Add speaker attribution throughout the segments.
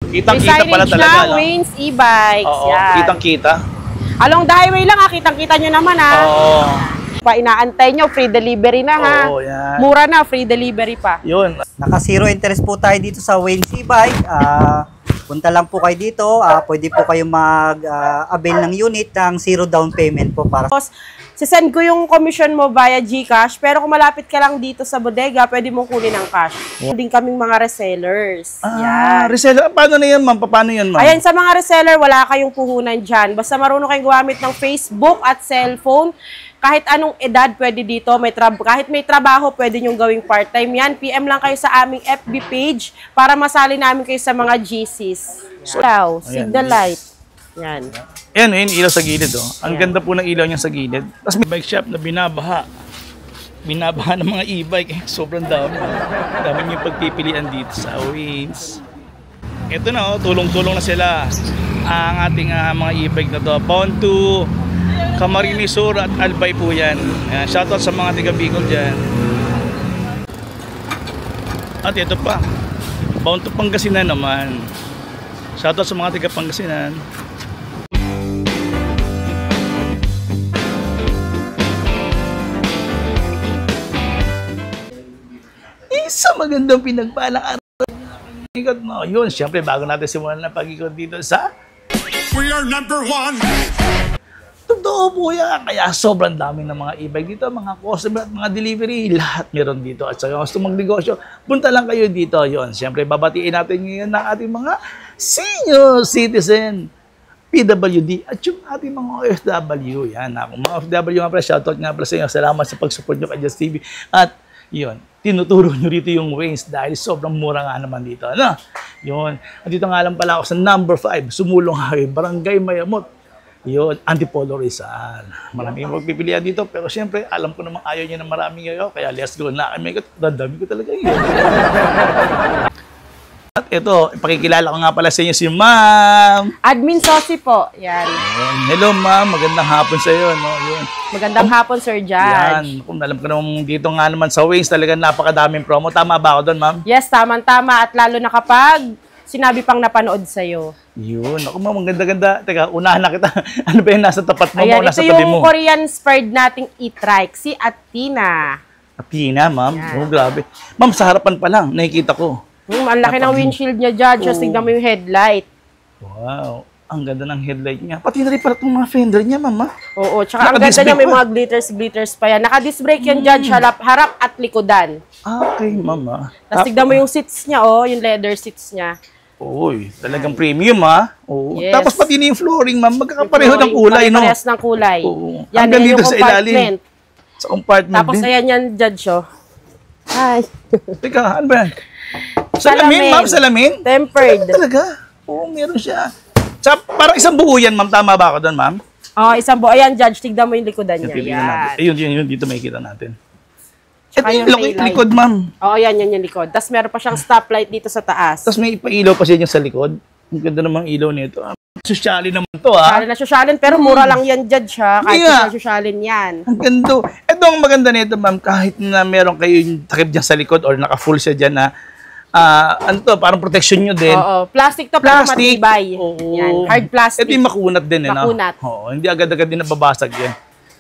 Speaker 1: Kitang-kita pala talaga.
Speaker 2: Na Wayne's e-bikes.
Speaker 1: Oo,
Speaker 2: yan.
Speaker 1: kitang-kita.
Speaker 2: Along the highway lang kitang-kita nyo naman
Speaker 1: Oo.
Speaker 2: Inaantay nyo, free delivery na ha.
Speaker 1: Oo, yan.
Speaker 2: Mura na, free delivery pa.
Speaker 1: Yun.
Speaker 3: Naka zero interest po tayo dito sa Wayne's e-bike. Punta lang po kayo dito. Pwede po kayo mag-avail ng unit ng zero down payment po para.
Speaker 2: Tapos, sisend ko yung commission mo via GCash, pero kung malapit ka lang dito sa bodega, pwede mong kunin ang cash. Hindi kaming mga resellers. Yan.
Speaker 1: Reseller. Paano na yan, ma'am? Paano yan, ma'am?
Speaker 2: Ayan, sa mga reseller, wala kayong puhunan dyan. Basta marunong kayong gumamit ng Facebook at cellphone. Kahit anong edad pwede dito, kahit may trabaho, pwede nyong gawing part-time yan. PM lang kayo sa aming FB page para masali namin kayo sa mga GCs. Signal light. Yan.
Speaker 1: Yan, yun, ilaw sa gilid. Oh. Ang ganda po ng ilaw niya sa gilid. Tapos may bike shop na binabaha. Binabaha ng mga e-bike. Sobrang dami. Dami niyong pagpipilian dito sa Wayne's. Ito na, oh, tulong-tulong na sila. Ang ating mga e-bike na to. Bound to Camarines Sur at Albay po yan. Shoutout sa mga tiga Bicol dyan. At ito pa, bound to Pangasinan naman. Shoutout sa mga tiga Pangasinan. Isa magandang pinagpalang araw. Ikot mo. Yun, siyempre bago natin simulan na pag-ikot dito sa
Speaker 4: We are number one!
Speaker 1: Totoo po yan. Kaya sobrang dami ng mga e-bike dito, mga customer at mga delivery, lahat meron dito. At sa gusto magnegosyo, punta lang kayo dito. Yun, siyempre babatiin natin ngayon ng ating mga senior citizen, PWD, at yung ating mga OFW. Yan, mga OFW nga pala, shoutout nga pala sa inyo. Salamat sa pag-support nyo kay Just TV. At yun, tinuturo nyo rito yung Wayne's dahil sobrang mura nga naman dito. Ano? Yun. At dito nga lang pala ako sa number 5, Sumulong Highway, Barangay Mayamot. Yun, Antipolo Rizal. Maraming magpipilian dito, pero siyempre, alam ko namang ayaw niya na maraming ngayon, kaya let's go na kami. Dadami ko talaga yun. At ito, ipakikilala ko nga pala sa inyo si Ma'am.
Speaker 2: Admin Sosi po. Yan.
Speaker 1: Hello, Ma'am. Magandang hapon sa iyo. No? Yun.
Speaker 2: Magandang hapon, Sir Judge.
Speaker 1: Yan. Kung alam ko naman dito nga naman sa Wayne's, talagang napakadaming promo. Tama ba ako doon, Ma'am?
Speaker 2: Yes, tama-tama. At lalo na kapag sinabi pang napanood sa'yo.
Speaker 1: Yun. Ako, Ma'am, ang ganda-ganda. Teka, unahan na kita. Ano ba yung nasa tapat mo?
Speaker 2: Ayan,
Speaker 1: nasa
Speaker 2: ito
Speaker 1: tabi
Speaker 2: yung
Speaker 1: mo?
Speaker 2: Korean-inspired nating e-trike, si Athena.
Speaker 1: Athena, Ma'am. Oh, grabe. Ma'am, sa harapan pa lang, nakikita ko.
Speaker 2: Ang laki ng windshield niya, Judge. Just tignan mo yung headlight.
Speaker 1: Wow. Ang ganda ng headlight niya. Pati na rin pala itong mga fender niya, Ma'am.
Speaker 2: Oo, tsaka ang ganda niya, may mga glitters pa yan. Naka-disc brake yan, Judge, harap at likodan.
Speaker 1: Okay, Ma'am.
Speaker 2: Tapos tignan mo yung seats niya, yung leather seats niya.
Speaker 1: Uy, talagang premium, Oo.
Speaker 2: Yes.
Speaker 1: Tapos pati na yung flooring, Ma'am. Magkakapareho ng kulay, no?
Speaker 2: Parehas ng kulay.
Speaker 1: Oo.
Speaker 2: Yan,
Speaker 1: Hanggang
Speaker 2: yan
Speaker 1: dito
Speaker 2: yung
Speaker 1: sa ilalim.
Speaker 2: compartment.
Speaker 1: Sa compartment
Speaker 2: Tapos
Speaker 1: din.
Speaker 2: ayan yan, Judge, Hi.
Speaker 1: Teka, ano ba yan? Salamin, Ma'am, salamin?
Speaker 2: Tempered.
Speaker 1: Talaga? Oo, meron siya. Parang isang buo yan, Ma'am. Tama ba ako doon, Ma'am?
Speaker 2: Oo, isang buo. Ayan, Judge, tignan mo yung likodan niya.
Speaker 1: Titignan natin. Ayun, dito makikita natin. Ito
Speaker 2: Tsaka
Speaker 1: yung likod, Ma'am.
Speaker 2: Oo, yan yung likod. Tapos meron pa siyang stoplight dito sa taas.
Speaker 1: Tapos may ipailaw pa siya sa likod. Ang ganda namang ilaw nito. Sosyalin naman to,
Speaker 2: Sosyalin, pero mura lang yan, Judge, Kahit
Speaker 1: Yeah.
Speaker 2: sosyalin yan.
Speaker 1: Ang ganda. Ito ang maganda nito, Ma'am. Kahit na meron kayo yung takip dyan sa likod or naka-full siya dyan na ano to, parang protection nyo din.
Speaker 2: Oo, plastic to, pero matibay.
Speaker 1: Oo.
Speaker 2: Yan, hard plastic.
Speaker 1: Ito yung makunat din,
Speaker 2: Makunat.
Speaker 1: Oo, hindi agad-agad din nababasag yan.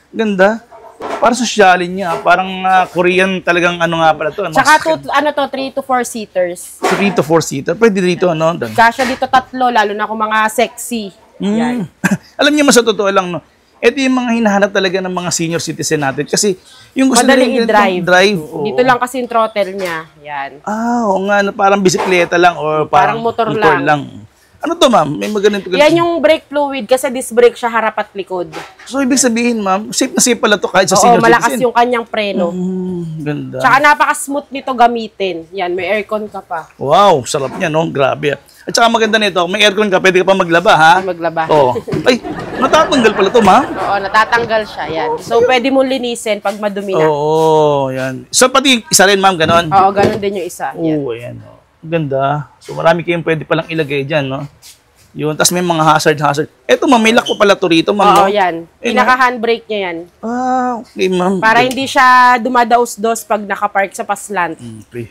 Speaker 1: Ganda. Para sosyalin niya. Parang Korean talagang ano nga pala to.
Speaker 2: Tsaka 3 to 4 seaters.
Speaker 1: 3 to 4 seater. Pwede dito, ano?
Speaker 2: Kasya dito 3, lalo na kung mga sexy. Yan.
Speaker 1: Alam niyo, mas sa totoo lang, no? Ito yung mga hinahanap talaga ng mga senior citizen natin. Kasi yung gusto
Speaker 2: Madaling
Speaker 1: nila
Speaker 2: i-drive.
Speaker 1: Oo.
Speaker 2: Dito lang kasi yung throttle niya. Yan.
Speaker 1: Oo nga, parang bisikleta lang or parang
Speaker 2: motor lang.
Speaker 1: Ano to, Ma'am? May maganito.
Speaker 2: Yan yung brake fluid kasi disc brake siya harap at likod.
Speaker 1: So, ibig sabihin, Ma'am, safe na safe pala to kahit sa senior
Speaker 2: malakas
Speaker 1: citizen.
Speaker 2: yung kanyang preno.
Speaker 1: Ganda.
Speaker 2: Tsaka napaka-smooth nito gamitin. Yan, may aircon ka pa.
Speaker 1: Wow, sarap niya, no? Grabe. At saka maganda nito, may aircon ka, pwede ka pa maglaba, ha?
Speaker 2: Maglaba.
Speaker 1: Oo. Ay, natatanggal pala to, Ma'am.
Speaker 2: Oo, natatanggal siya. Yan. So, pwede mo linisin pag madumi na.
Speaker 1: Oo, yan. So, pati isa rin, Ma'am, ganon?
Speaker 2: Oo, ganun din yung isa. Yan.
Speaker 1: Oo, ayan. Oh. Ganda. So, marami kayong pwede palang ilagay dyan, no? Yun. Tapos may mga hazard. Eto, Ma'am, may lock po pala to rito, Ma'am.
Speaker 2: Oo, yan. Pinaka-handbrake niya yan.
Speaker 1: Okay, Ma'am.
Speaker 2: Para hindi siya dumadaos-dos pag nakapark sa paslant.
Speaker 1: Okay.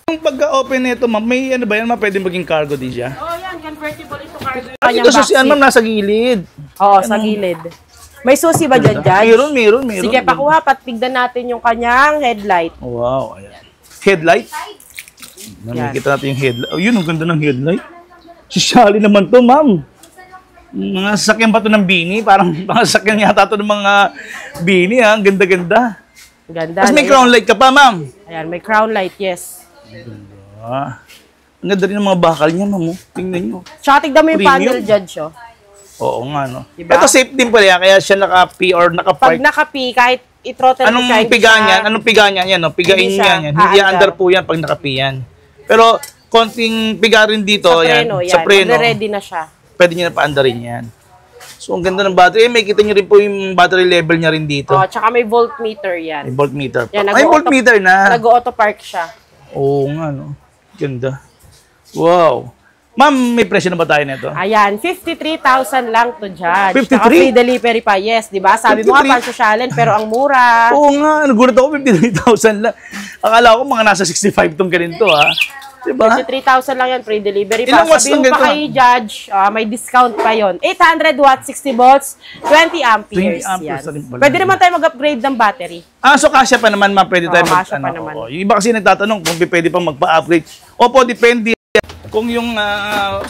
Speaker 1: Yung pagka-open nito, Ma'am, may ano ba yan, Ma'am? Pwede maging cargo din siya?
Speaker 2: Oo, yan. convertible ito cargo.
Speaker 1: Ito sa siyan, ma'am, nasa gilid.
Speaker 2: Oo, sa gilid. May susi ba dyan, Judge?
Speaker 1: Meron.
Speaker 2: Sige, pakuha, patigdan natin yung kanyang headlight.
Speaker 1: Wow, ayan. Headlight?
Speaker 2: Yan.
Speaker 1: Nakikita natin yung headlight. Oh, yun, ang ganda ng headlight. Si Shally naman to, ma'am. Mga sasakyan ba to ng Bini? Parang mga sasakyan yata to ng mga Bini, ha? Ang ganda-ganda.
Speaker 2: Ganda.
Speaker 1: Tapos may
Speaker 2: no?
Speaker 1: crown light ka pa, ma'am.
Speaker 2: Ayan, may crown light, yes.
Speaker 1: Ah, ang ganda rin ng mga bakal niya, ma'am. Oh. Tingnan nyo.
Speaker 2: Tsaka tignan mo yung
Speaker 1: Premium.
Speaker 2: panel, Judge, oh.
Speaker 1: Oo nga, no?
Speaker 2: Diba?
Speaker 1: Ito safe din pala yan, kaya siya naka-P or
Speaker 2: Pag
Speaker 1: naka-park.
Speaker 2: naka-P, kahit i-throttle
Speaker 1: Anong
Speaker 2: siya, hindi
Speaker 1: piga
Speaker 2: siya-
Speaker 1: niyan? Anong piga niyan? Yan, no? Pigain
Speaker 2: Hindi
Speaker 1: niya
Speaker 2: siya
Speaker 1: yan. Hindi
Speaker 2: aandar.
Speaker 1: under po yan pag naka-P yan. Pero konting piga rin dito,
Speaker 2: Sa
Speaker 1: yan.
Speaker 2: preno,
Speaker 1: Sa preno.
Speaker 2: Ready na siya.
Speaker 1: Pwede niya na pa-andarin yan. So, ang ganda ng battery. May kita niyo rin po yung battery level niya rin dito.
Speaker 2: Oh, tsaka may voltmeter yan.
Speaker 1: May voltmeter pa.
Speaker 2: Yan,
Speaker 1: Ay, voltmeter na.
Speaker 2: Nag-auto park siya.
Speaker 1: Oo nga, no? Ganda. Wow. Ma'am, may presyo na ba tayo nito?
Speaker 2: Ayan, 53,000 lang to, Judge.
Speaker 1: 53?
Speaker 2: Tsaka free delivery pa, yes, di ba? Sabi mo nga,
Speaker 1: 53?
Speaker 2: pan-sosyalin, pero ang mura.
Speaker 1: Oo nga, nagulat ako, 53,000 lang. Akala ko mga nasa 65 tong ganito, ha? Diba?
Speaker 2: 53,000 lang yan, free delivery pa.
Speaker 1: Ilang watts
Speaker 2: Sabi mo
Speaker 1: lang
Speaker 2: pa
Speaker 1: ganito,
Speaker 2: kay Judge, may discount pa yon. 800 watts, 60 volts, 20 amperes.
Speaker 1: 20 amperes
Speaker 2: yan.
Speaker 1: na rin pala.
Speaker 2: Pwede naman tayo mag-upgrade ng battery.
Speaker 1: Ah, so kasya pa naman, ma'am. Pwede tayo
Speaker 2: Oo, kasya pa naman.
Speaker 1: oo. Yung iba kasi nagtatanong kung pwede pang magpa-upgrade. Opo, depende. Kung yung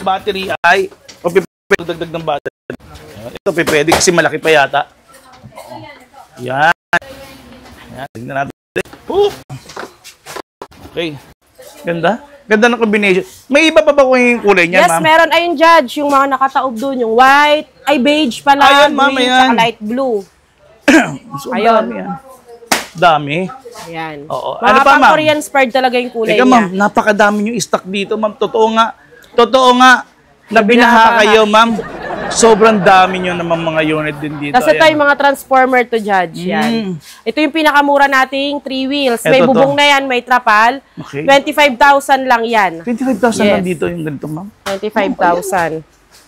Speaker 1: battery ay, o pwede dagdag ng battery. Ito pwede kasi malaki pa yata. Oo. Yan. Yan, tingnan natin. Oop! Okay. Ganda. Ganda ng combination. May iba pa ba kung yung kulay niyan,
Speaker 2: Yes,
Speaker 1: ma'am?
Speaker 2: meron. Ayun, Judge, yung mga nakataob doon, yung white, ay beige pala,
Speaker 1: Ayan, ma'am,
Speaker 2: green,
Speaker 1: ayan.
Speaker 2: tsaka light blue.
Speaker 1: So,
Speaker 2: Ayun.
Speaker 1: Dami, yan. Dami.
Speaker 2: Ayan.
Speaker 1: Oo.
Speaker 2: Mga
Speaker 1: Ano pa, ma'am?
Speaker 2: Korean inspired talaga yung kulay
Speaker 1: Teka,
Speaker 2: niya.
Speaker 1: ma'am, napakadami yung stock dito, ma'am. Totoo nga. Na binaha
Speaker 2: Binaha.
Speaker 1: kayo, ma'am. Sobrang dami nyo namang mga unit din dito.
Speaker 2: Kasi ito
Speaker 1: Ayan.
Speaker 2: yung mga transformer to, Judge. Yan. Ito yung pinakamura nating 3 wheels. May
Speaker 1: Ito to.
Speaker 2: bubong na yan, may trapal.
Speaker 1: Okay.
Speaker 2: 25,000 lang yan.
Speaker 1: 25,000 lang
Speaker 2: Yes.
Speaker 1: dito yung ganito, ma'am.
Speaker 2: 25,000.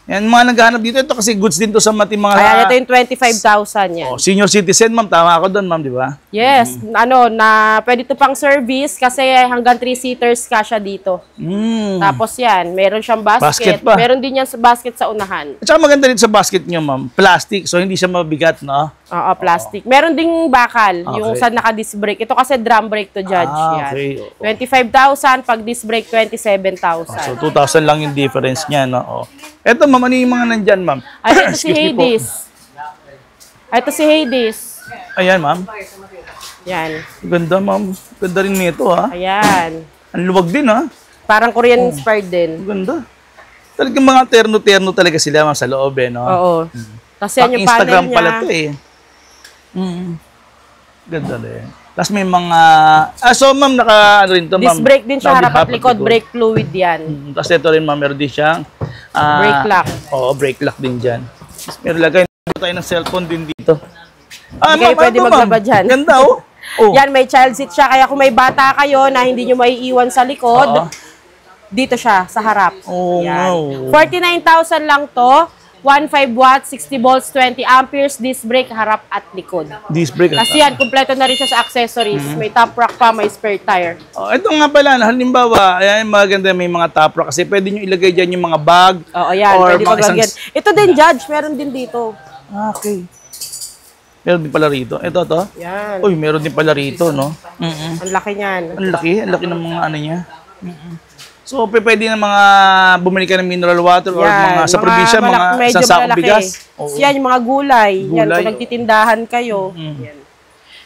Speaker 1: Yan, mga naghahanap dito. Ito kasi goods din to sa mga...
Speaker 2: Ayan, ito yung 25,000 yan.
Speaker 1: Oh, senior citizen, ma'am. Tama ako doon, ma'am, di ba?
Speaker 2: Yes, pwede ito pang service kasi hanggang 3-seaters kasya dito.
Speaker 1: Mm.
Speaker 2: Tapos yan, meron siyang
Speaker 1: Basket
Speaker 2: basket.
Speaker 1: pa.
Speaker 2: Meron din yan sa basket sa unahan.
Speaker 1: At saka maganda rin sa basket nyo, ma'am. Plastic, so hindi siya mabigat, no?
Speaker 2: Oo, plastic. Meron ding bakal, yung
Speaker 1: Okay.
Speaker 2: sa naka-disc brake. Ito kasi drum brake to, Judge.
Speaker 1: Ah,
Speaker 2: yan.
Speaker 1: okay.
Speaker 2: 25,000, pag disc brake,
Speaker 1: So,
Speaker 2: 27,000.
Speaker 1: 2,000 lang yung difference niya, no? Oh. Ito, ma'am, ano yung mga nandyan, ma'am?
Speaker 2: Ay, ito si
Speaker 1: Excuse me po.
Speaker 2: Hades. Ay, ito si Hades.
Speaker 1: Ayan, ma'am.
Speaker 2: Yan.
Speaker 1: Ganda, ma'am. Ganda rin nito, ha?
Speaker 2: Ayan.
Speaker 1: Ang luwag din, ha?
Speaker 2: Parang Korean inspired din.
Speaker 1: Ganda. Talagang mga terno-terno talaga sila, ma'am, sa loob, eh, no?
Speaker 2: Oo. Kasi yan yung panel
Speaker 1: Instagram
Speaker 2: niya.
Speaker 1: pala to, eh. Ganda din. Tapos may mga... so, ma'am, ano rin to, ma'am?
Speaker 2: Disc brake din siya,
Speaker 1: Sabi,
Speaker 2: harap at likod. Brake fluid yan.
Speaker 1: Tapos ito rin, ma'am, meron din siyang...
Speaker 2: Brake lock.
Speaker 1: Oo, brake lock din dyan. Tapos meron lagay tayo ng cellphone din dito.
Speaker 2: Hindi kayo pwede maglaba dyan.
Speaker 1: Ganda, oh. Oh.
Speaker 2: Yan, may child seat siya. Kaya kung may bata kayo na hindi nyo maiiwan sa likod,
Speaker 1: Oo.
Speaker 2: dito siya, sa harap.
Speaker 1: Oo,
Speaker 2: Yan.
Speaker 1: wow.
Speaker 2: 49,000 lang to. 15 watts, 60 volts, 20 amperes, disc brake, harap at likod.
Speaker 1: Disc brake.
Speaker 2: Kasi yan, kumpleto na rin siya sa accessories. May top rack pa, may spare tire.
Speaker 1: Oh, ito nga pala, halimbawa, ayan, maganda may mga top rack kasi pwede nyo ilagay dyan yung mga bag.
Speaker 2: Oo, yan,
Speaker 1: or
Speaker 2: pwede
Speaker 1: mga
Speaker 2: paglagyan. Ito din, Judge, meron din dito.
Speaker 1: Okay. Meron din pala rito. Ito, to.
Speaker 2: Yan.
Speaker 1: Uy, meron din pala rito, no?
Speaker 2: Ang laki niyan.
Speaker 1: Ang laki ng mga ano niya. So, pwede na mga bumili ka ng mineral water or mga sa probinsya, mga
Speaker 2: medyo
Speaker 1: isang sakong
Speaker 2: malalaki.
Speaker 1: bigas. Oo.
Speaker 2: Yan, yung mga gulay. Yan,
Speaker 1: Gulay,
Speaker 2: kung nagtitindahan kayo. Yan.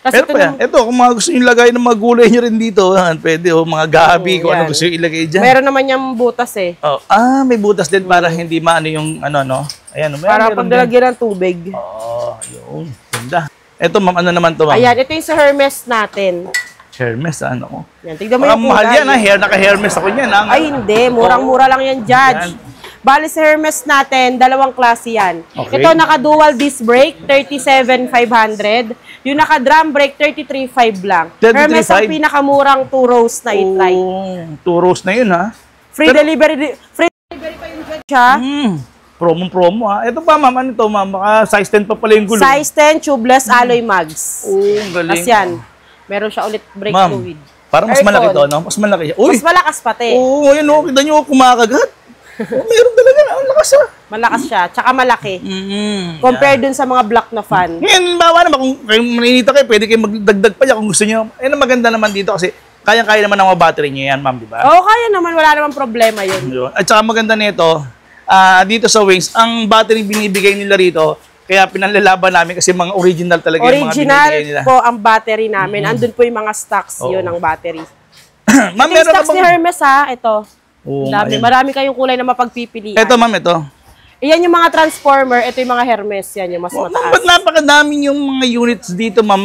Speaker 2: Kasi
Speaker 1: Pero pa yan. Ito, kung mga gusto nyo ilagay ng mga gulay nyo rin dito, pwede, mga gabi, kung ano
Speaker 2: yan.
Speaker 1: gusto nyo ilagay dyan.
Speaker 2: meron naman yung butas eh.
Speaker 1: Oh, may butas din para hindi maano yung ano, no? Ayan,
Speaker 2: Para
Speaker 1: meron din.
Speaker 2: paglalagyan ng tubig.
Speaker 1: Oh, yun. Ganda. Ito, ma'am, ano naman to, ma'am?
Speaker 2: Ayan, ito yung sa Hermes natin.
Speaker 1: Hermes, ano ko?
Speaker 2: Yan, tignan mo
Speaker 1: Parang
Speaker 2: yung
Speaker 1: mahal
Speaker 2: kulay.
Speaker 1: yan, ha? Naka-Hermes ako yan, ha?
Speaker 2: Ay, hindi. Murang-mura lang yan, Judge.
Speaker 1: Yan.
Speaker 2: Bali sa Hermes natin, dalawang klase yan.
Speaker 1: Okay.
Speaker 2: Ito naka-dual disc brake, 37,500. Yung naka-drum brake, 33,500 lang.
Speaker 1: 33,500?
Speaker 2: Hermes ang pinakamurang 2 rows na i-try.
Speaker 1: Oh, 2 rows na yun, ha?
Speaker 2: Free delivery pa yung Judge, ha?
Speaker 1: Promo, ha? Ito pa, ma'am, ano to, ma'am? Baka size 10 pa pala yung gulo.
Speaker 2: Size 10, tubeless alloy mags.
Speaker 1: Oh, ang galing.
Speaker 2: Tapos yan, meron siya ulit brake
Speaker 1: Ma'am,
Speaker 2: fluid.
Speaker 1: parang mas malaki
Speaker 2: Aircon.
Speaker 1: to, no? Mas malaki siya. Uy!
Speaker 2: Mas malakas pati.
Speaker 1: Oo, yun, oh. Kita nyo, kumakagat. Meron talaga. Ang lakas ah.
Speaker 2: Malakas siya, tsaka malaki.
Speaker 1: Mm-hmm.
Speaker 2: Compare dun sa mga block na fan.
Speaker 1: Ngayon, bawa naman, kung kayo maninita kayo, pwede kayo magdagdag pa yan kung gusto nyo. Ang maganda naman dito kasi kaya-kaya naman ang mga battery nyo yan, ma'am, di ba?
Speaker 2: Oo, kaya naman. Wala naman problema yun.
Speaker 1: Yun. At saka maganda nito, dito sa Wings, ang battery binibigay nila rito, kaya pinanlalaban namin kasi mga original talaga yung mga
Speaker 2: Original
Speaker 1: binibigay nila.
Speaker 2: po ang battery namin. Andun po yung mga stocks yun ng battery.
Speaker 1: Ma'am,
Speaker 2: Ito yung
Speaker 1: meron ka
Speaker 2: stocks ni
Speaker 1: bang...
Speaker 2: Hermes ha. Ito.
Speaker 1: Oo,
Speaker 2: Dami.
Speaker 1: ayan.
Speaker 2: Marami kayong kulay na mapagpipilian.
Speaker 1: Ito, ma'am, ito.
Speaker 2: Iyan yung mga transformer. Ito yung mga Hermes. Yan yung mas
Speaker 1: Ma'am,
Speaker 2: mataas.
Speaker 1: ba't napakadami yung mga units dito, ma'am?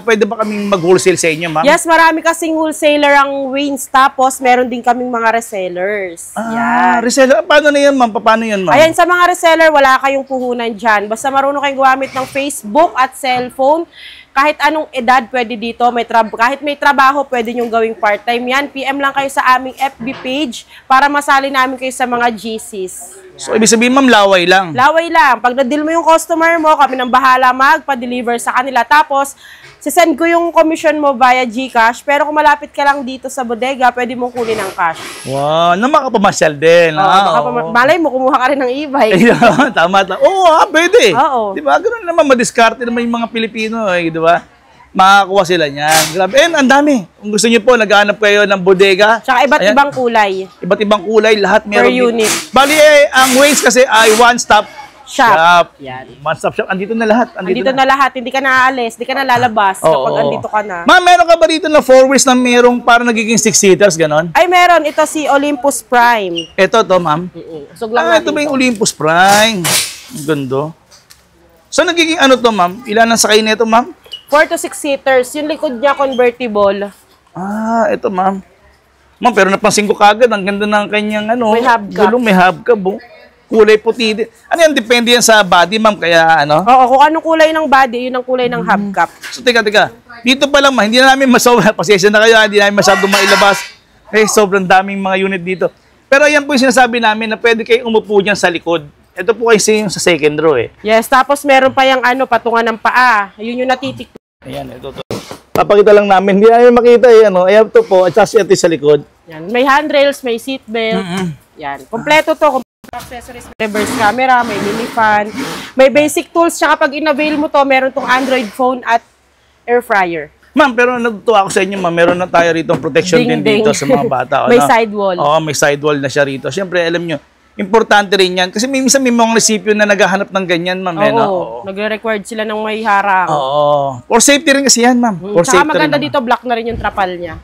Speaker 1: Pwede ba kaming mag-wholesale sa inyo, ma'am?
Speaker 2: Yes, marami kasing wholesaler ang Waynes. Tapos, meron din kaming mga resellers.
Speaker 1: Reseller. Paano na yan, ma'am? Paano yan, ma'am?
Speaker 2: Ayan, sa mga reseller, wala kayong puhunan dyan. Basta marunong kayong gumamit ng Facebook at cellphone. Kahit anong edad pwede dito. Kahit may trabaho, pwede nyong gawing part-time yan. PM lang kayo sa aming FB page para masali namin kayo sa mga GCs.
Speaker 1: So, ibig sabihin, ma'am, laway lang.
Speaker 2: Laway lang. Pag na-deal mo yung customer mo, kami nang bahala magpa-deliver sa kanila. Tapos, sisend ko yung commission mo via GCash. Pero kung malapit ka lang dito sa bodega, pwede mong kunin ang cash.
Speaker 1: Wow, na makapamasyal din.
Speaker 2: Malay mo, kumuha ka rin ng e-bike.
Speaker 1: Ayun, tama. Oo, pwede.
Speaker 2: Oo.
Speaker 1: Di ba? Ganun naman, madiskarte naman yung mga Pilipino, eh, di ba? Makakuha sila niyan. Grabe. And ang dami. Kung gusto niyo po, naghahanap kayo ng bodega.
Speaker 2: Tsaka iba't
Speaker 1: Ayan.
Speaker 2: ibang kulay.
Speaker 1: Iba't ibang kulay, lahat meron.
Speaker 2: Per unit.
Speaker 1: Bali, ang Wings kasi ay one-stop
Speaker 2: Shop. Yan.
Speaker 1: One-stop shop. Andito na lahat.
Speaker 2: Andito na lahat. Hindi ka naaalis. Hindi ka na lalabas kapag andito ka na.
Speaker 1: Ma'am, meron ka ba dito na 4 wheels na merong parang nagiging 6-seaters, ganon?
Speaker 2: Ay, meron. Ito si Olympus Prime.
Speaker 1: Ito to, ma'am.
Speaker 2: Usog lang
Speaker 1: Ito
Speaker 2: natin
Speaker 1: ba yung Olympus Prime? Ang ganda. So, nagiging ano to, ma'am? Ilan ang sakay nito, ma'am?
Speaker 2: 4 to 6 seaters. Yung likod niya convertible.
Speaker 1: Ito, ma'am. Ma'am, pero napansin ko kagad, ang ganda ng kanyang ano.
Speaker 2: May hubcap.
Speaker 1: Gulong, may hubcap, oh. Kulay puti din. Ano yan? Depende yan sa body, ma'am. Kaya ano?
Speaker 2: Oo, kung anong kulay ng body, yun ang kulay ng hubcap.
Speaker 1: So, teka. Dito pa lang, ma'am. Hindi na namin pasensya na kayo, hindi namin masyadong mailabas. Sobrang daming mga unit dito. Pero yan po yung sinasabi namin na pwede kayong umupo dyan sa likod. Ito po kasi yung sa second row, eh.
Speaker 2: Yes, tapos meron pa yung patungan ng paa. Yun yung natitik.
Speaker 1: Ayan, ito to. Papakita lang namin. Hindi namin makita, eh, ano. Ayan to po. At saka ito sa likod.
Speaker 2: Yan. May handrails, may seatbelt. Yan. Kompleto to. Accessories, may reverse camera, may mini fan, may basic tools. Tsaka pag in-avail mo to, meron tong Android phone at air fryer.
Speaker 1: Ma'am, pero natutuwa ako sa inyo, ma'am. Meron na tayo rito protection din
Speaker 2: Ding-ding.
Speaker 1: dito sa mga bata.
Speaker 2: May sidewall.
Speaker 1: Oo, may sidewall na siya rito. Siyempre, alam nyo, importante rin yan. Kasi minsan may mga resipyo na naghahanap ng ganyan, ma'am.
Speaker 2: Oo. Nagre-required sila ng may harang.
Speaker 1: Oo. For safety rin kasi yan, ma'am. For
Speaker 2: Tsaka
Speaker 1: safety
Speaker 2: maganda
Speaker 1: rin,
Speaker 2: dito, black na rin yung trapal niya.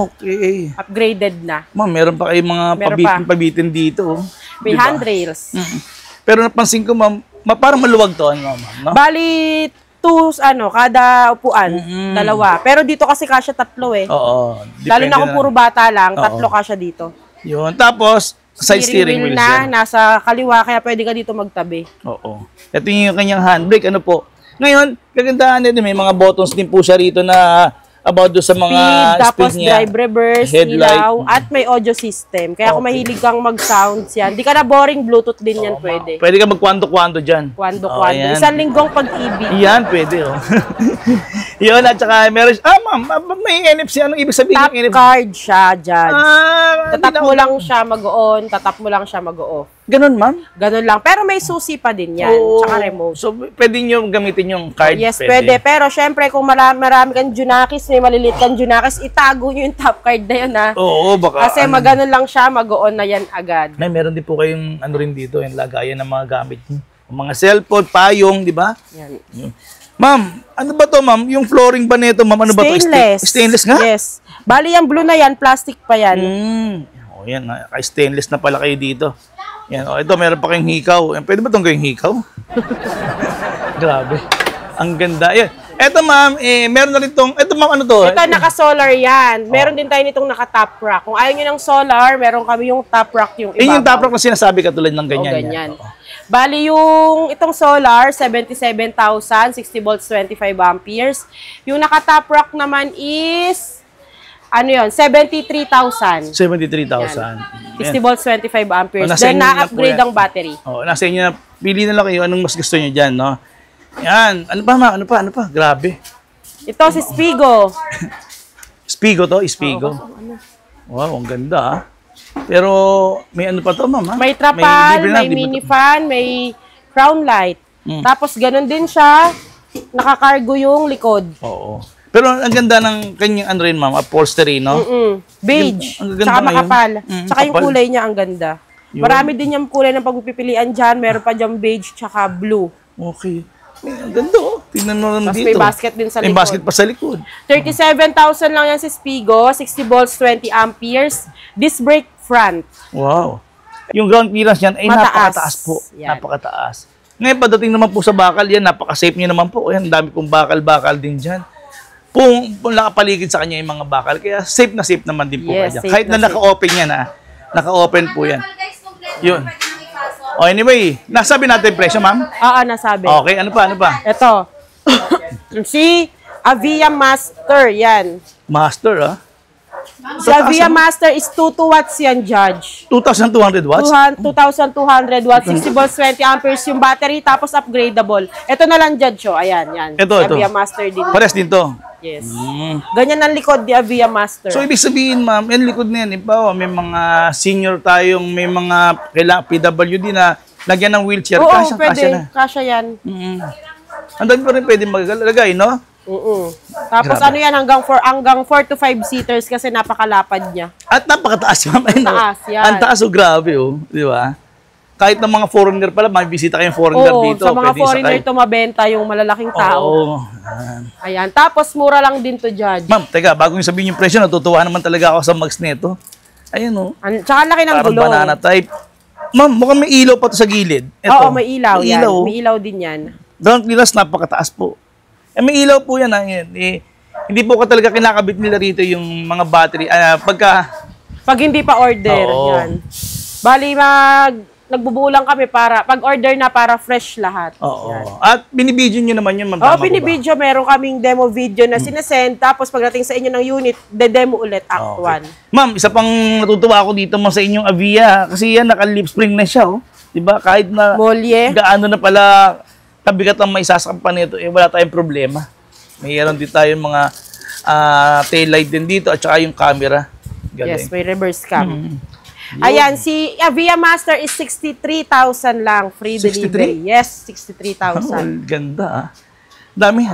Speaker 1: Okay.
Speaker 2: Upgraded na.
Speaker 1: Ma'am, meron pa kayong mga
Speaker 2: Meron
Speaker 1: pabitin dito.
Speaker 2: May
Speaker 1: Diba?
Speaker 2: handrails.
Speaker 1: Pero napansin ko, ma'am, parang maluwag to, ano, ma'am, no?
Speaker 2: Bali, kada upuan, dalawa. Pero dito kasi kasya tatlo eh.
Speaker 1: Oo.
Speaker 2: Lalo na kung puro bata lang,
Speaker 1: Oo.
Speaker 2: tatlo kasya dito.
Speaker 1: Yun. Tapos, side steering wheel
Speaker 2: na,
Speaker 1: yan.
Speaker 2: nasa kaliwa, kaya pwede ka dito magtabi.
Speaker 1: Oo. Ito yung kanyang handbrake. Ano po? Ngayon, kagandahan nito, may mga buttons din po siya rito na about do sa mga
Speaker 2: Tapos
Speaker 1: speed niya.
Speaker 2: drive reverse,
Speaker 1: Headlight.
Speaker 2: ilaw, at may audio system. Kaya kung mahilig kang mag-sounds yan, di ka na boring, Bluetooth din yan pwede.
Speaker 1: Pwede ka magkwando-kwando dyan.
Speaker 2: Kwando-kwando.
Speaker 1: Ayan.
Speaker 2: Isang linggong pag-ibig.
Speaker 1: Yan, pwede, oh. Yun, at saka meron, ma'am, may NFC. Anong ibig sabihin
Speaker 2: Tap
Speaker 1: ng NFC?
Speaker 2: card siya, Judge. Tatap
Speaker 1: hindi
Speaker 2: mo
Speaker 1: na-
Speaker 2: lang siya mag-on, tatap mo lang siya mag-off.
Speaker 1: Ganun, ma'am?
Speaker 2: Ganun lang. Pero may susi pa din yan,
Speaker 1: Oo.
Speaker 2: tsaka remote.
Speaker 1: So, pwede nyo gamitin yung card?
Speaker 2: Yes, pwede. Pero syempre, kung marami kang Junakis, may maliliit kang Junakis, itago nyo yung top card na yun, ha?
Speaker 1: Oo, baka.
Speaker 2: Kasi maganon lang siya, mag-on na yan agad.
Speaker 1: Meron din po kayong ano rin dito, yung lagayan ng mga gamit nyo. Mga cellphone, payong, di ba?
Speaker 2: Yan.
Speaker 1: Ma'am, ano ba to, ma'am? Yung flooring ba nito, ma'am? Ano ba to?
Speaker 2: Stainless.
Speaker 1: Stainless nga?
Speaker 2: Yes. Bali, yung blue na yan, plastic pa yan.
Speaker 1: O yan, stainless na pala kayo dito. Yan, ito, meron pa kayong hikaw. Pwede ba itong gawing hikaw? Grabe. Ang ganda. Yan. Ito, ma'am, meron na rin itong, ito, ma'am, ano to?
Speaker 2: Ito, naka-solar yan. Meron din tayo nitong naka-top rack. Kung ayaw nyo ng solar, meron kami yung top rack yung ibabaw.
Speaker 1: Yung top rock na sinasabi katulad ng ganyan.
Speaker 2: O, ganyan.
Speaker 1: Yan. Oo.
Speaker 2: Bali, yung itong solar, 77,000, 60 volts, 25 amperes. Yung naka-top rack naman is, 73,000.
Speaker 1: 73,000.
Speaker 2: 60 volts, 25 amperes.
Speaker 1: O, nasa
Speaker 2: Then,
Speaker 1: inyo na
Speaker 2: na-upgrade
Speaker 1: po yan.
Speaker 2: ang battery.
Speaker 1: Nasa inyo na, pili na lang kayo anong mas gusto nyo dyan, no? Yan. Ano pa, ma'am? Ano pa? Grabe.
Speaker 2: Ito, si Spigo.
Speaker 1: Spigo to? Spigo. Wow, ang ganda, ah. Pero may ano pa to, ma'am? Ha?
Speaker 2: May trapal,
Speaker 1: libre na,
Speaker 2: may
Speaker 1: di ba to?
Speaker 2: mini fan, may crown light.
Speaker 1: Mm.
Speaker 2: Tapos ganun din siya, nakakargo yung likod.
Speaker 1: Oo. Pero ang ganda ng kanyang ano rin, ma'am, upholstery, no?
Speaker 2: Beige,
Speaker 1: Ang ganda
Speaker 2: tsaka
Speaker 1: ngayon.
Speaker 2: makapal. Tsaka yung
Speaker 1: kapal.
Speaker 2: kulay niya ang ganda.
Speaker 1: Yun.
Speaker 2: Marami din yung kulay ng pagpipilian dyan. Meron pa dyan beige tsaka blue.
Speaker 1: Okay. Ang ganda, oh. Tingnan mo naman
Speaker 2: Tapos
Speaker 1: dito.
Speaker 2: may basket din sa
Speaker 1: May
Speaker 2: likod.
Speaker 1: basket pa sa likod.
Speaker 2: 37,000 lang yan si Spigo. 60 volts, 20 amperes. Disc brake front.
Speaker 1: Wow. Yung ground clearance niyan ay
Speaker 2: Mataas.
Speaker 1: napakataas po.
Speaker 2: Yan.
Speaker 1: Napakataas. Ngayon, pagdating naman po sa bakal, yan, napaka-safe niya naman po. Ayan, dami pong bakal-bakal din dyan. Kung nakapaligid sa kanya yung mga bakal, kaya safe na safe naman din po
Speaker 2: Yes,
Speaker 1: kayo dyan.
Speaker 2: safe
Speaker 1: Kahit na
Speaker 2: na safe.
Speaker 1: naka-open yan, ha. Naka-open po yan. Yun. O anyway, nasabi natin yung presyo, ma'am?
Speaker 2: Oo, nasabi.
Speaker 1: Okay, ano pa?
Speaker 2: Ito. Si Avia Master, yan.
Speaker 1: Master, ha?
Speaker 2: Si Avia Master is 22 watts yan, Judge.
Speaker 1: 2,200 watts?
Speaker 2: 2,200 watts, 60 volts, 20 amperes yung battery, tapos upgradable. Ito na lang, Judge, oh. Ayan, yan.
Speaker 1: Ito.
Speaker 2: Avia Master din.
Speaker 1: Pares din to.
Speaker 2: Yes. Ganyan ang likod ni Avia Master.
Speaker 1: So, ibig sabihin, ma'am, yan likod na yan. Iba, may mga senior tayong, may mga PWD na lagyan ng wheelchair.
Speaker 2: Oo,
Speaker 1: Kasya
Speaker 2: pwede.
Speaker 1: na.
Speaker 2: Kasya yan.
Speaker 1: Ang dami pa rin pwede magalagay, no?
Speaker 2: Tapos
Speaker 1: Grabe.
Speaker 2: ano yan, hanggang 4 to 5 seaters kasi napakalapad niya.
Speaker 1: At napakataas, ma'am. Ayun, no?
Speaker 2: Taas, yan.
Speaker 1: Ang taas, oh, grabe, oh. Di ba? Kahit ng mga foreigner pala, may bisita kayong foreigner
Speaker 2: Oo,
Speaker 1: dito.
Speaker 2: sa mga
Speaker 1: pwede
Speaker 2: foreigner
Speaker 1: sakay.
Speaker 2: ito mabenta yung malalaking tao.
Speaker 1: Oo.
Speaker 2: Ayan. Tapos mura lang din to, Judge.
Speaker 1: Ma'am, teka, bago yung sabihin yung presyo, natutuwa naman talaga ako sa mags nito. Ayun, oh.
Speaker 2: Tsaka laki ng
Speaker 1: Parang
Speaker 2: gulong.
Speaker 1: banana type. Ma'am, mukhang may ilaw pa to sa gilid. Ito.
Speaker 2: Oo, may ilaw yan.
Speaker 1: oh.
Speaker 2: May ilaw din yan.
Speaker 1: Ground clearance, napakataas po. May ilaw po yan. Yan. Hindi po ka talaga kinakabit nila rito yung mga battery.
Speaker 2: Pag hindi pa order,
Speaker 1: Oo.
Speaker 2: yan. Bali, nagbubuo lang kami para, pag order na para fresh lahat.
Speaker 1: Oo.
Speaker 2: Yan.
Speaker 1: At binibidyo nyo naman yun, ma'am.
Speaker 2: Oo,
Speaker 1: Tama po ba?
Speaker 2: binibidyo. Meron kaming demo video na sinesend. Tapos pagdating sa inyo ng unit, de-demo ulit, Act 1.
Speaker 1: Ma'am, isa pang natutuwa ako dito mo sa inyong Avia. Kasi yan, naka-lip spring na siya. Oh. Diba? Kahit na
Speaker 2: Molye.
Speaker 1: gaano na pala kabigat ang may sasakampan nito, wala tayong problema. Mayroon din tayong mga tail light din dito at saka yung camera. Galing.
Speaker 2: Yes, may reverse cam. Ayan, si Avia Master is 63,000 lang, free
Speaker 1: 63?
Speaker 2: delivery. Yes,
Speaker 1: Oh,
Speaker 2: 63,000.
Speaker 1: ganda ah.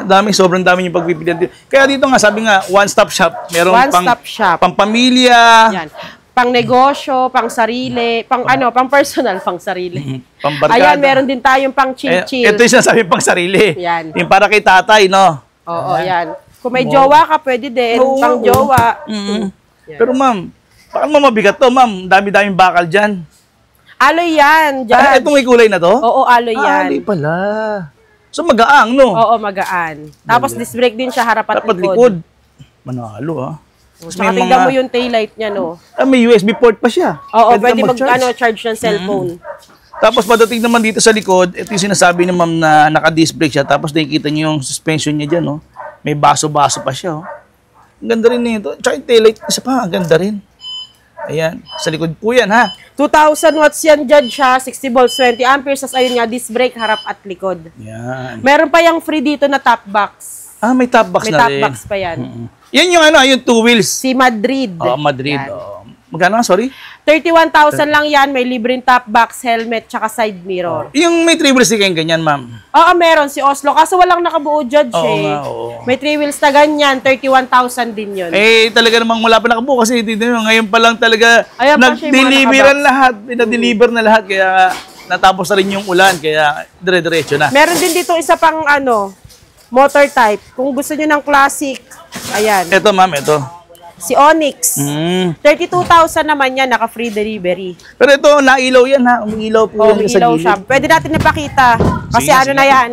Speaker 1: Dami, sobrang dami yung pagpipilian dito. Kaya dito nga, sabi nga, one-stop shop. Merong
Speaker 2: One-stop shop.
Speaker 1: Pampamilya.
Speaker 2: Yan. Pang negosyo, pang sarili, pang personal, pang sarili.
Speaker 1: Pambarkada.
Speaker 2: Ayan, meron din tayong pang chill-chill.
Speaker 1: Ito yung sinasabi pang sarili.
Speaker 2: Yan.
Speaker 1: Yung para kay tatay, no?
Speaker 2: Oo, yan. Kung may jowa ka, pwede din.
Speaker 1: Oo,
Speaker 2: Pang
Speaker 1: oo.
Speaker 2: jowa. Yan.
Speaker 1: Pero ma'am, baka mabigat to, ma'am. Dami-daming bakal dyan.
Speaker 2: Aloy yan, Judge.
Speaker 1: Itong may kulay na to?
Speaker 2: Oo, aloy yan.
Speaker 1: Alay pala. So magaang, no?
Speaker 2: Oo, magaan. Tapos disc brake din siya, harap at
Speaker 1: Dapat
Speaker 2: likod.
Speaker 1: likod. Manalo, ah. Tapos
Speaker 2: Tsaka tingnan mo yung taillight niya, no?
Speaker 1: may USB port pa siya.
Speaker 2: Oo, pwede
Speaker 1: kang mag-charge.
Speaker 2: charge ng cellphone.
Speaker 1: Tapos pagdating naman dito sa likod, ito yung sinasabi ni ma'am na naka-disc brake siya. Tapos nakikita niyo yung suspension niya dyan, no? May baso-baso pa siya, oh. Ang ganda rin nito. Tsaka yung taillight, isa pa, ang ganda rin. Ayan, sa likod po yan, ha?
Speaker 2: 2,000 watts yan, Judge, siya. 60 volts, 20 amperes. Tapos ayun nga, disc brake, harap at likod.
Speaker 1: Yan.
Speaker 2: Meron pa yung free dito na top box.
Speaker 1: May top box
Speaker 2: May
Speaker 1: na
Speaker 2: top
Speaker 1: rin.
Speaker 2: box pa yan.
Speaker 1: Yan yung ano, yung two wheels.
Speaker 2: Si Madrid.
Speaker 1: Oh, Madrid.
Speaker 2: Yan.
Speaker 1: Oh. Magkano nga, sorry?
Speaker 2: 31,000 lang yan. May libreng top box, helmet, tsaka side mirror.
Speaker 1: Yung may three wheels din ganyan, ma'am.
Speaker 2: Oo, meron si Oslo. Kaso walang nakabuo, Judge,
Speaker 1: Oo
Speaker 2: eh.
Speaker 1: nga, oo.
Speaker 2: May 3 wheels na ganyan. 31,000 din yun.
Speaker 1: Talaga namang wala pa nakabuo kasi dito ngayon pa lang talaga
Speaker 2: Ayan pa siya yung mga
Speaker 1: nag-deliveran lahat. Pinadeliver na lahat kaya natapos na rin yung ulan kaya dire-diretso na.
Speaker 2: Meron din dito isa pang motor type. Kung gusto nyo ng classic, ayan.
Speaker 1: Ito ma'am, ito.
Speaker 2: Si Onyx. 32,000 naman yan, naka-free delivery.
Speaker 1: Pero ito, nailaw yan ha. Umilaw po
Speaker 2: O,
Speaker 1: yan sa
Speaker 2: ilaw
Speaker 1: gilid.
Speaker 2: siya. Pwede natin napakita. Kasi
Speaker 1: Sige,
Speaker 2: ano
Speaker 1: sige.
Speaker 2: na yan.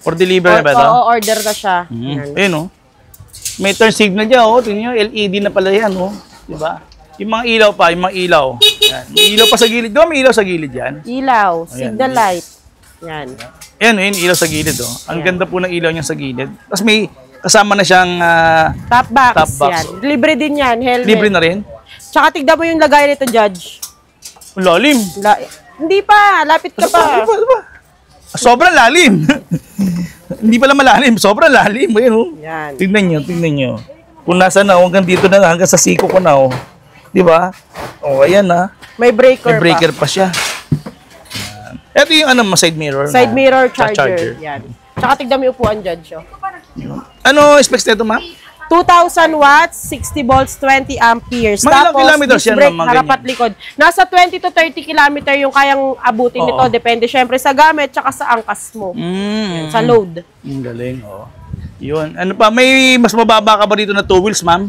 Speaker 1: For delivery ba ito?
Speaker 2: Oo, order na siya. Yan.
Speaker 1: Ayun oh. May turn signal dyan oh. Tingnan nyo, LED na pala yan oh. Diba? Yung mga ilaw pa, yung mga ilaw. Yan. May ilaw pa sa gilid. Diba may ilaw sa gilid yan?
Speaker 2: Ilaw, signal light. Yan.
Speaker 1: Ayan, yun, ilaw sa gilid oh. Ang
Speaker 2: Ayan.
Speaker 1: ganda po ng ilaw niya sa gilid. Tapos may kasama na siyang
Speaker 2: Top box,
Speaker 1: Top box.
Speaker 2: yan. Libre din yan, helmet.
Speaker 1: libre na rin.
Speaker 2: Tsaka tignan mo yung lagay nito, Judge.
Speaker 1: Ang lalim.
Speaker 2: Hindi pa, lapit ka pa.
Speaker 1: Diba? Sobrang lalim. Hindi pala malalim, sobrang lalim. Ayan oh.
Speaker 2: Yan.
Speaker 1: Tingnan nyo. Kung nasa na, hanggang dito na, hanggang sa siko ko na oh. Di ba? O, ayan ha.
Speaker 2: May breaker,
Speaker 1: May breaker pa siya. Ayan. Ito yung ano, side mirror.
Speaker 2: Side
Speaker 1: na
Speaker 2: mirror charger. Yan. Tsaka tignan mo yung upuan, Judge. Oh.
Speaker 1: Ano specs nito, ma'am?
Speaker 2: 2,000 watts, 60 volts, 20 amperes.
Speaker 1: Mga ilang
Speaker 2: Tapos,
Speaker 1: kilometers
Speaker 2: disc
Speaker 1: yan,
Speaker 2: brake,
Speaker 1: ma'am, mga
Speaker 2: harap at likod. Nasa 20 to 30 kilometer yung kayang abutin
Speaker 1: Oo.
Speaker 2: nito. Depende syempre sa gamit tsaka sa angkas mo. Sa load.
Speaker 1: Ang galing, oh. Yun. Ano pa, may mas mababa ka ba dito na 2 wheels, ma'am?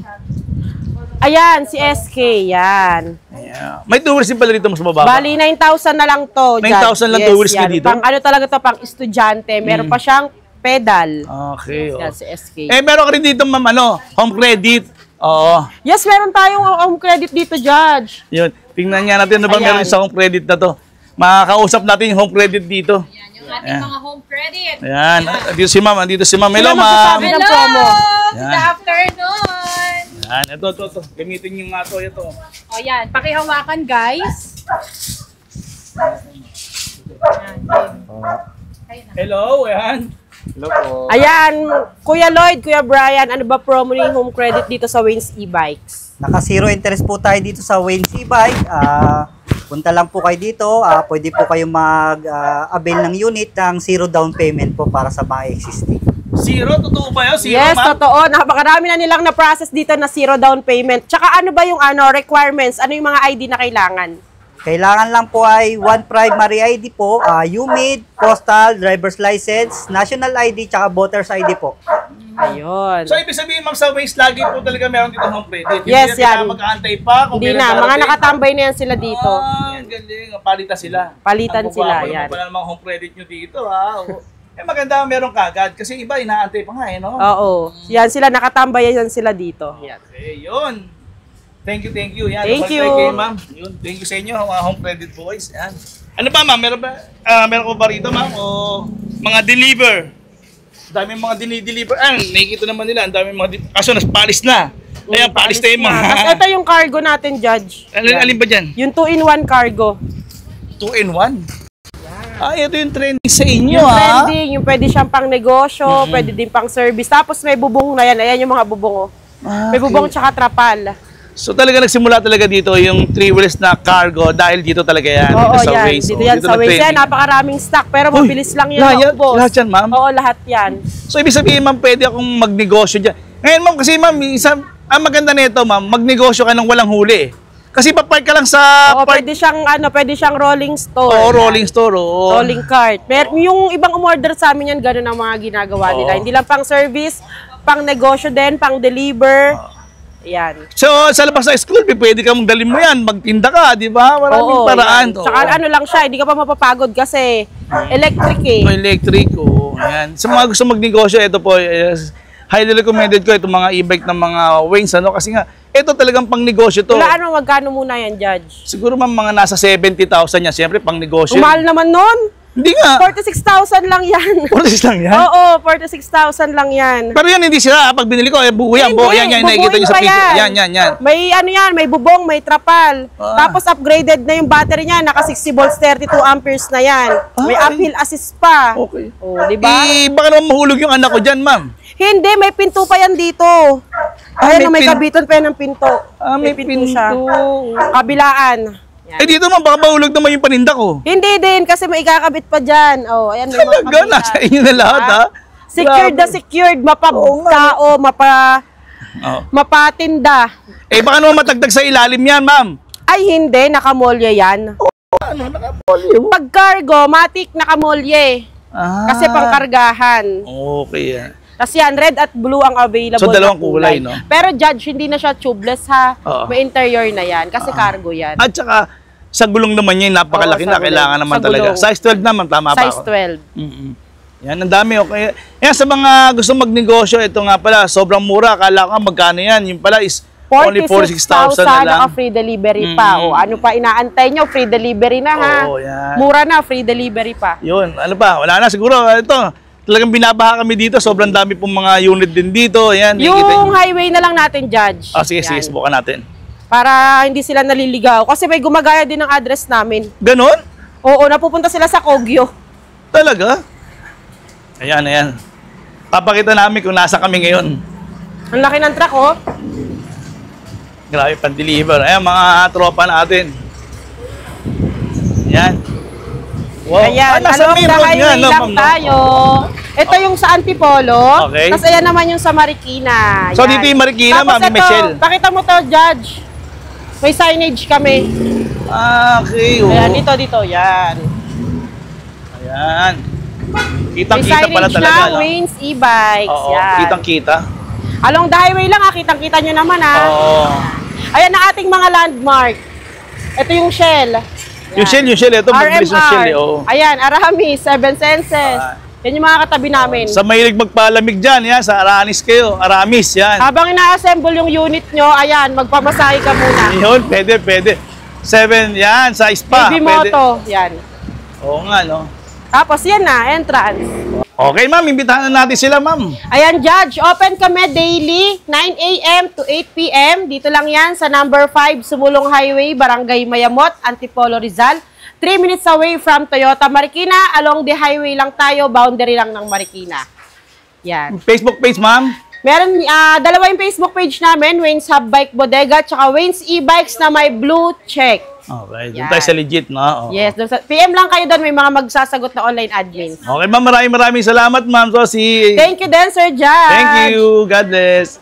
Speaker 2: Ayan, si SK, yan.
Speaker 1: Yeah. May 2 wheels din pala dito mas mababa.
Speaker 2: Bali, 9,000 na lang to.
Speaker 1: 9,000 lang 2 wheels
Speaker 2: yan.
Speaker 1: na dito?
Speaker 2: Pang, ano talaga to, pang estudyante. Meron pa siyang pedal.
Speaker 1: Okay, oh.
Speaker 2: Yan, si SK.
Speaker 1: Eh, meron ka rin dito, ma'am, ano, home credit. Oo.
Speaker 2: Yes, meron tayong home credit dito, Judge.
Speaker 1: Yun. Tingnan nga natin ano ba
Speaker 2: Ayan.
Speaker 1: meron sa home credit na to. Makakausap natin yung home credit dito.
Speaker 5: Yan yung ating mga home credit.
Speaker 1: Ayan. Andito si ma'am. Andito si ma'am. Hello,
Speaker 2: Sino
Speaker 1: ma'am.
Speaker 2: magsasabi ng
Speaker 5: Hello!
Speaker 2: promo?
Speaker 5: Good
Speaker 1: Yan.
Speaker 5: afternoon!
Speaker 1: Yan. Ito. Gamitin yung nga to. Ito.
Speaker 5: O yan, pakihawakan guys.
Speaker 1: Hello. Ayan.
Speaker 2: Ayan, Kuya Lloyd, Kuya Brian, ano ba promo ni home credit dito sa Wayne's e-bikes?
Speaker 3: Naka zero interest po tayo dito sa Wayne's e-bike. Punta lang po kayo dito. Pwede po kayo mag-avail ng unit ng zero down payment po para sa mga existing.
Speaker 1: Zero? Totoo ba yun? Zero,
Speaker 2: Yes,
Speaker 1: ma'am?
Speaker 2: totoo. Napakarami na nilang na-process dito na zero down payment. Tsaka ano ba yung requirements? Ano yung mga ID na kailangan?
Speaker 3: Kailangan lang po ay one primary ID po, UMID, postal, driver's license, national ID, tsaka voter's ID po.
Speaker 2: Ayun.
Speaker 1: So, ibig sabihin, ma'am, sa Waze, lagi po talaga meron dito home credit.
Speaker 2: Yes,
Speaker 1: Hindi na
Speaker 2: yan.
Speaker 1: mag-aantay pa. Kung
Speaker 2: Hindi
Speaker 1: kailan
Speaker 2: na, mga
Speaker 1: darating.
Speaker 2: nakatambay na yan sila dito.
Speaker 1: Ang galing. Palitan sila.
Speaker 2: Palitan
Speaker 1: Ang
Speaker 2: sila,
Speaker 1: gwapo
Speaker 2: yan.
Speaker 1: naman pala ng mga home credit nyo dito, ha? Eh, maganda meron kagad. Kasi iba, inaantay pa nga, eh, no?
Speaker 2: Oo. Yan sila, nakatambay yan sila dito. Yan.
Speaker 1: Okay, yun. Thank you. Yan,
Speaker 2: Thank
Speaker 1: nabalik
Speaker 2: you.
Speaker 1: Kay ma'am. Yun, thank you sa inyo, mga home credit boys. Yan. Ano pa, ma'am? Meron ba? Meron ko ba rito, ma'am? O mga deliver? Daming mga dinideliver. Nakikita naman nila. Ang daming mga kaso, palis na. Ayan, palis na yung mga...
Speaker 2: Tapos ito yung cargo natin, Judge.
Speaker 1: Alin ba dyan?
Speaker 2: Yung 2-in-1 cargo.
Speaker 1: 2-in-1? Ito yung trending sa inyo,
Speaker 2: Yung
Speaker 1: ha?
Speaker 2: trending, yung pwede siyang pang negosyo, pwede din pang service. Tapos may bubong na yan. Ayan yung mga bubong, oh. May bubong tsaka trapal.
Speaker 1: So talaga nagsimula talaga dito yung 3 wheels na cargo dahil dito talaga yan.
Speaker 2: Oo,
Speaker 1: dito sa
Speaker 2: yan.
Speaker 1: Waze.
Speaker 2: Dito
Speaker 1: Oh,
Speaker 2: yan sa Waze.
Speaker 1: nag-trending.
Speaker 2: Yan, napakaraming stock. Pero
Speaker 1: Uy,
Speaker 2: mabilis lang yun,
Speaker 1: lahat,
Speaker 2: boss.
Speaker 1: lahat yan, ma'am?
Speaker 2: Oo, lahat yan.
Speaker 1: So ibig sabihin, ma'am, pwede akong magnegosyo dyan. Ngayon, ma'am, kasi ma'am, ang maganda nito, ma'am, magnegosyo ka ng walang huli. Kasi papark ka lang sa
Speaker 2: Oo, pwede siyang rolling store.
Speaker 1: Oo, rolling store. Oo.
Speaker 2: Rolling cart. Yung ibang umorder sa amin yan, ganun ang mga ginagawa nila.
Speaker 1: Oo.
Speaker 2: Hindi lang pang service, pang negosyo din, pang deliver. Yan.
Speaker 1: So, sa labas sa school, pwede ka magdalhin mo yan. Magtinda ka, di ba? Maraming
Speaker 2: Oo,
Speaker 1: paraan.
Speaker 2: yan. Tsaka ano lang siya, hindi ka pa mapapagod kasi electric eh.
Speaker 1: O electric, oo. Ayan. Sa mga gusto magnegosyo, ito po, highly recommended ko itong mga e-bike ng mga Waynes, ano? Kasi nga, ito talagang pang negosyo to.
Speaker 2: Wala ano, magkano muna yan, Judge?
Speaker 1: Siguro mga nasa 70,000 yan. Siyempre, pang negosyo.
Speaker 2: Umahal naman nun.
Speaker 1: Hindi nga.
Speaker 2: 46,000 lang yan.
Speaker 1: 46 lang yan.
Speaker 2: Oo, 46,000 lang yan.
Speaker 1: Pero yan, hindi sila. Pag binili ko, buo yan. Buo. Yan, nakikita nyo sa
Speaker 2: bubuin
Speaker 1: video.
Speaker 2: pa
Speaker 1: Yan.
Speaker 2: May ano yan, may bubong, may trapal.
Speaker 1: Ah.
Speaker 2: Tapos upgraded na yung battery niya, naka 60 volts, 32 amperes na yan. May
Speaker 1: Ah,
Speaker 2: uphill assist pa.
Speaker 1: Okay.
Speaker 2: Oh, di ba?
Speaker 1: Baka naman mahulog yung anak ko dyan, ma'am.
Speaker 2: Hindi, may pinto pa yan dito.
Speaker 1: Ah,
Speaker 2: Ayun,
Speaker 1: may
Speaker 2: may kabiton pa yan ng pinto.
Speaker 1: May pinto.
Speaker 2: siya. Kabilaan. Yan.
Speaker 1: Dito ma'am, baka mahulog naman yung paninda ko.
Speaker 2: Hindi din, kasi may ikakabit pa dyan. Oh, ayan, may mga
Speaker 1: Talaga,
Speaker 2: kabilaan.
Speaker 1: nasa inyo na lahat,
Speaker 2: Diba?
Speaker 1: ha?
Speaker 2: Secured na
Speaker 1: Grabe.
Speaker 2: secured, mapagtao,
Speaker 1: Oh.
Speaker 2: mapatinda.
Speaker 1: Baka naman matagdag sa ilalim yan, ma'am.
Speaker 2: Ay, hindi, nakamolye yan.
Speaker 1: Ano, nakapolyo.
Speaker 2: Pag cargo, matik nakamolye. Kasi pangkargahan.
Speaker 1: Okay, yan.
Speaker 2: Kasi yan, red at blue ang available
Speaker 1: So, dalawang
Speaker 2: na kulay.
Speaker 1: kulay, no?
Speaker 2: Pero Judge, hindi na siya tubeless ha.
Speaker 1: Oo.
Speaker 2: May interior na yan, kasi cargo yan.
Speaker 1: At saka, sa gulong naman yan, napakalaki
Speaker 2: Oo,
Speaker 1: na.
Speaker 2: sa
Speaker 1: Kailangan
Speaker 2: gulong.
Speaker 1: naman
Speaker 2: Sa
Speaker 1: talaga.
Speaker 2: gulong.
Speaker 1: Size 12 naman, tama pa
Speaker 2: Size
Speaker 1: ako.
Speaker 2: 12.
Speaker 1: Yan, ang dami. Okay. Yan, sa mga gusto magnegosyo, ito nga pala, sobrang mura. Akala ko magkano yan. Yung pala is only 46,000 na lang.
Speaker 2: Naka free delivery pa. O, ano pa inaantay nyo? Free delivery na ha.
Speaker 1: Oo, yan.
Speaker 2: Mura na, free delivery pa.
Speaker 1: Yun, ano pa, wala na siguro. Ito, talagang binabaha kami dito. Sobrang dami pong mga unit din dito. Yan,
Speaker 2: Yung highway na lang natin, Judge.
Speaker 1: sige,
Speaker 2: Yan.
Speaker 1: subukan natin.
Speaker 2: Para hindi sila naliligaw. Kasi may gumagaya din ng address namin.
Speaker 1: Ganon?
Speaker 2: Oo, napupunta sila sa Kogyo.
Speaker 1: Talaga? Ayan. Papakita namin kung nasa kami ngayon.
Speaker 2: Ang laki ng truck, oh.
Speaker 1: Grabe, pan-deliver. Ayan, mga tropa natin. Yan. Wow.
Speaker 2: Ayan,
Speaker 1: nasa
Speaker 2: along
Speaker 1: main
Speaker 2: the
Speaker 1: road nga,
Speaker 2: highway
Speaker 1: no,
Speaker 2: lang
Speaker 1: ma'am, no?
Speaker 2: tayo. Ito yung sa Antipolo.
Speaker 1: Okay.
Speaker 2: Tapos ayan naman yung sa Marikina.
Speaker 1: So,
Speaker 2: Ayan.
Speaker 1: dito yung Marikina,
Speaker 2: Tapos
Speaker 1: Ma'am Michelle.
Speaker 2: pakita mo to, Judge. May signage kami.
Speaker 1: Okay, oh.
Speaker 2: Ayan, dito, yan.
Speaker 1: Ayan.
Speaker 2: May
Speaker 1: Kitang-kita pala
Speaker 2: signage
Speaker 1: talaga,
Speaker 2: na
Speaker 1: no?
Speaker 2: Wayne's e-bikes.
Speaker 1: Oo,
Speaker 2: Yan.
Speaker 1: kitang-kita.
Speaker 2: Along the highway lang, kitang-kita nyo naman,
Speaker 1: Oo.
Speaker 2: Ayan ang ating mga landmark. Ito yung Shell.
Speaker 1: Yung Shell, ito, mabilis yung Shell,
Speaker 2: RMR.
Speaker 1: oh.
Speaker 2: Ayan, Aramis, 7 senses. Yan yung mga katabi namin.
Speaker 1: Sa mahilig magpalamig dyan, yan, sa Aranis kayo, Aramis, yan.
Speaker 2: Habang ina-assemble yung unit nyo, ayan, magpamasahe ka muna.
Speaker 1: Yun, pwede. 7, yan, sa spa.
Speaker 2: Baby
Speaker 1: pwede.
Speaker 2: Moto, yan.
Speaker 1: Oo nga, no?
Speaker 2: Tapos yan na, entrance.
Speaker 1: Okay, ma'am, imbitahan na natin sila, ma'am.
Speaker 2: Ayan, Judge, open kami daily, 9 a.m. to 8 p.m. Dito lang yan sa number 5, Sumulong Highway, Barangay Mayamot, Antipolo, Rizal. 3 minutes away from Toyota Marikina. Along the highway lang tayo, boundary lang ng Marikina. Yan.
Speaker 1: Facebook page, ma'am.
Speaker 2: Meron, dalawa yung Facebook page namin, Wayne's Hub Bike Bodega, tsaka Wayne's e-bikes na may blue check.
Speaker 1: Okay, doon
Speaker 2: Yan.
Speaker 1: tayo sa legit, no? Oo.
Speaker 2: Yes, PM lang kayo doon, may mga magsasagot na online admins.
Speaker 1: Okay, ma'am, maraming salamat, ma'am. So,
Speaker 2: Thank you din, Sir Judge.
Speaker 1: Thank you. God bless.